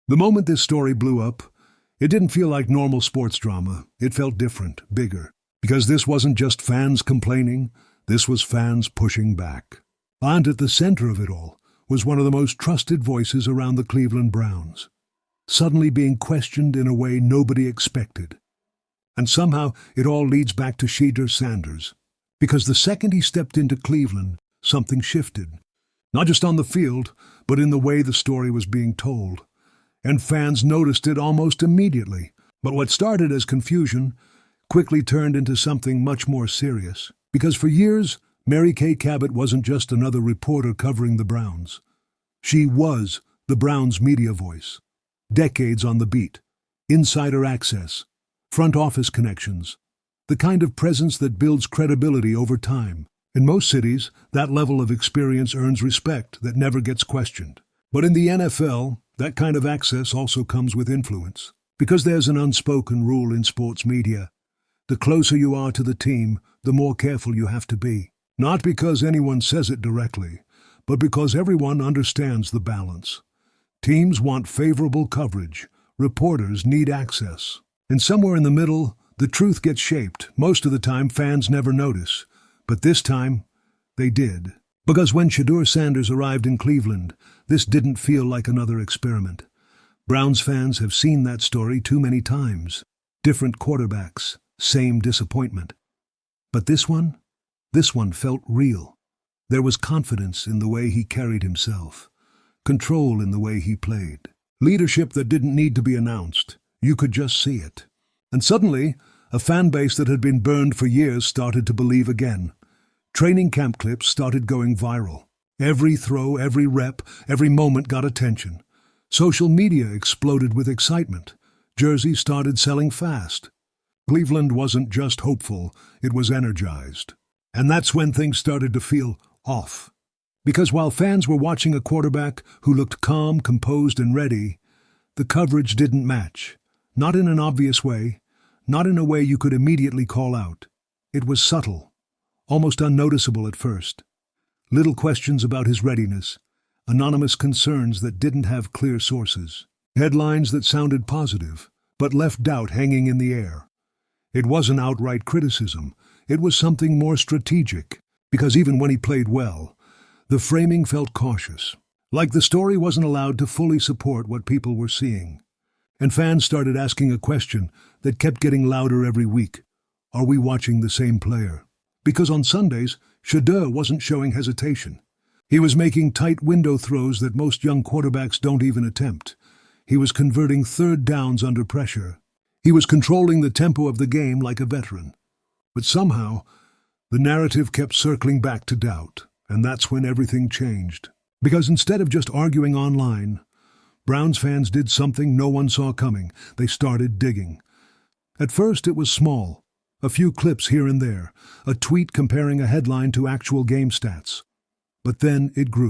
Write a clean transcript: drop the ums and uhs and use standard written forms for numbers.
The moment this story blew up, it didn't feel like normal sports drama. It felt different, bigger. Because this wasn't just fans complaining, this was fans pushing back. And at the center of it all was one of the most trusted voices around the Cleveland Browns, suddenly being questioned in a way nobody expected. And somehow it all leads back to Shedeur Sanders. Because the second he stepped into Cleveland, something shifted. Not just on the field, but in the way the story was being told. And fans noticed it almost immediately. But what started as confusion quickly turned into something much more serious. Because for years, Mary Kay Cabot wasn't just another reporter covering the Browns. She was the Browns' media voice. Decades on the beat, insider access, front office connections, the kind of presence that builds credibility over time. In most cities, that level of experience earns respect that never gets questioned. But in the NFL, that kind of access also comes with influence. Because there's an unspoken rule in sports media. The closer you are to the team, the more careful you have to be. Not because anyone says it directly, but because everyone understands the balance. Teams want favorable coverage. Reporters need access. And somewhere in the middle, the truth gets shaped. Most of the time, fans never notice. But this time, they did. Because when Shedeur Sanders arrived in Cleveland, this didn't feel like another experiment. Browns fans have seen that story too many times. Different quarterbacks, same disappointment. But this one felt real. There was confidence in the way he carried himself, control in the way he played, leadership that didn't need to be announced. You could just see it. And suddenly, a fan base that had been burned for years started to believe again. Training camp clips started going viral. Every throw, every rep, every moment got attention. Social media exploded with excitement. Jerseys started selling fast. Cleveland wasn't just hopeful, it was energized. And that's when things started to feel off. Because while fans were watching a quarterback who looked calm, composed, and ready, the coverage didn't match. Not in an obvious way, not in a way you could immediately call out. It was subtle, almost unnoticeable at first. Little questions about his readiness, anonymous concerns that didn't have clear sources, headlines that sounded positive, but left doubt hanging in the air. It wasn't outright criticism, it was something more strategic, because even when he played well, the framing felt cautious, like the story wasn't allowed to fully support what people were seeing. And fans started asking a question that kept getting louder every week. Are we watching the same player? Because on Sundays, Shedeur wasn't showing hesitation. He was making tight window throws that most young quarterbacks don't even attempt. He was converting third downs under pressure. He was controlling the tempo of the game like a veteran. But somehow, the narrative kept circling back to doubt, and that's when everything changed. Because instead of just arguing online, Browns fans did something no one saw coming. They started digging. At first it was small, a few clips here and there, a tweet comparing a headline to actual game stats. But then it grew.